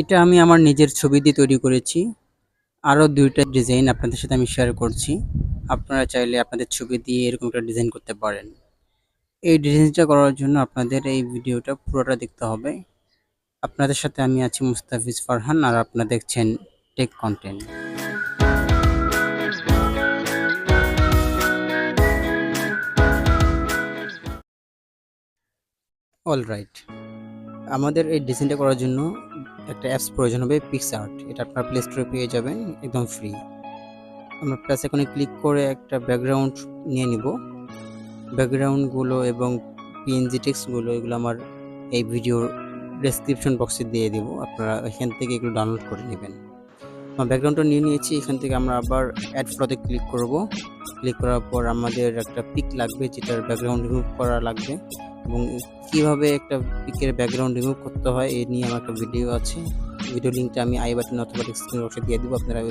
এটা আমি আমার নিজের ছবি দিয়ে তৈরি করেছি। আরও ২ টা ডিজাইন আপনাদের সাথে আমি শেয়ার করছি। আপনারা চাইলে আপনাদের ছবি দিয়ে এরকম একটা ডিজাইন করতে পারেন। এই ডিজাইনটা করার জন্য আপনাদের এই ভিডিওটা পুরোটা দেখতে হবে। আপনাদের সাথে আমি আছি মুস্তাফিজ ফারহান, আর আপনারা দেখছেন টেক কন্টেন্ট। অলরাইট, আমাদের এই ডিজাইনটা করার জন্য একটা অ্যাপস প্রয়োজন হবে, পিক্সআর্ট। এটা আপনারা প্লে স্টোরে পেয়ে যাবেন, একদম ফ্রি। আমরা প্লাস এখানে ক্লিক করে একটা ব্যাকগ্রাউন্ড নিয়ে নিব। ব্যাকগ্রাউন্ডগুলো এবং পিএনজি টেক্সটগুলো এগুলো আমার এই ভিডিওর ডেসক্রিপশন বক্সে দিয়ে দেবো, আপনারা এখান থেকে এগুলো ডাউনলোড করে নেবেন। আমার ব্যাকগ্রাউন্ডটা নিয়ে নিয়েছি। এখান থেকে আমরা আবার অ্যাড ফটোতে ক্লিক করব। ক্লিক করার পর আমাদের একটা পিক লাগবে, যেটার ব্যাকগ্রাউন্ড রিমুভ করা লাগবে, এবং কীভাবে একটা পিকের ব্যাকগ্রাউন্ড রিমুভ করতে হয় এই নিয়ে আমার একটা ভিডিও আছে। ভিডিও লিঙ্কটা আমি আই বাটন অথবা ডিসক্রিপশন বক্সে দিয়ে দেবো, আপনারা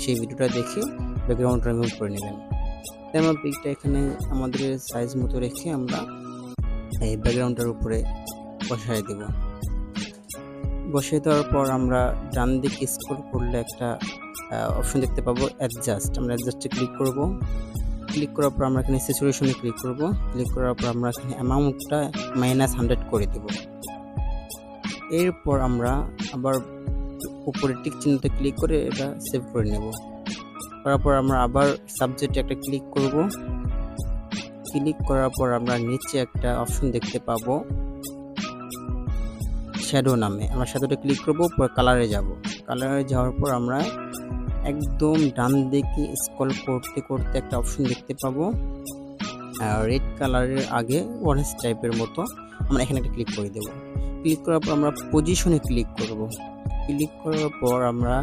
সেই ভিডিওটা দেখে ব্যাকগ্রাউন্ডটা রিমুভ করে নেবেন। তাই আমরা পিকটা এখানে আমাদের সাইজ মতো রেখে আমরা এই ব্যাকগ্রাউন্ডটার উপরে বসাই দেব। বসিয়ে দেওয়ার পর আমরা ডান দিকে স্ক্রল করলে একটা অপশন দেখতে পাবো, অ্যাডজাস্ট। আমরা অ্যাডজাস্টে ক্লিক করব। ক্লিক করার পর আমরা এখানে স্যাচুরেশনে ক্লিক করব। ক্লিক করার পর আমরা এখানে অ্যামাউন্টটা -100 করে দেব। এরপর আমরা আবার উপরে টিক চিহ্নতে ক্লিক করে এটা সেভ করে নেব। করার পর আমরা আবার সাবজেক্টে একটা ক্লিক করব। ক্লিক করার পর আমরা নিচে একটা অপশন দেখতে পাবো, শ্যাডো নামে। আমরা শ্যাডোতে ক্লিক করব, পর কালারে যাব। কালারে যাওয়ার পর আমরা একদম ডান দিকে স্ক্রল করতে করতে একটা অপশন দেখতে পাবো, রেড কালারের আগে অরেঞ্জ টাইপের মতো। আমরা এখানে একটা ক্লিক করে দেব। ক্লিক করার পর আমরা পজিশনে ক্লিক করব। ক্লিক করার পর আমরা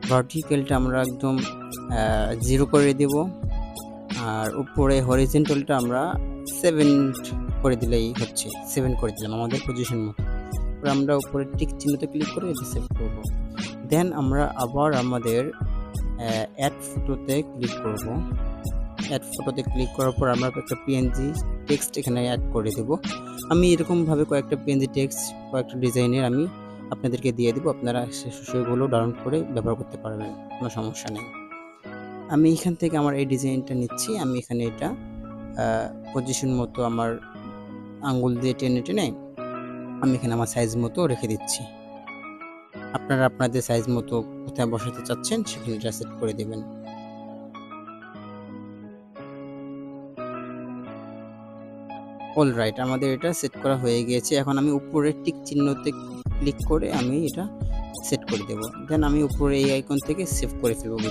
ভার্টিক্যালটা আমরা একদম 0 করে দেব, আর উপরে হরিজন্টালটা আমরা 7 করে দিলেই হচ্ছে। 7 করে দিলাম আমাদের পজিশন মতো। আমরা উপরে টিক চিহ্নতে ক্লিক করে এটা সেভ করব। দেন আমরা আবার আমাদের অ্যাড ফটোতে ক্লিক করব। অ্যাড ফটোতে ক্লিক করার পর আমরা একটা পিএনজি টেক্সট এখানে অ্যাড করে দেব। আমি এরকমভাবে কয়েকটা পিএনজি টেক্সট কয়েকটা ডিজাইনের আমি আপনাদেরকে দিয়ে দেবো, আপনারা সেগুলো ডাউনলোড করে ব্যবহার করতে পারবেন, কোনো সমস্যা নেই। আমি এখান থেকে আমার এই ডিজাইনটা নিচ্ছি। আমি এখানে এটা পজিশন মতো আমার আঙ্গুল দিয়ে টেনে টেনে আমি এখানে আমার সাইজ মতো রেখে দিচ্ছি। আপনারা আপনাদের সাইজ মতো কোথায় বসাতে চাচ্ছেন সেখানে এটা সেট করে দেবেন। অলরাইট, আমাদের এটা সেট করা হয়ে গিয়েছে। এখন আমি উপরে টিক চিহ্নতে ক্লিক করে আমি এটা সেট করে দেব। দেন আমি উপরে এই আইকন থেকে সেভ করে ফেলব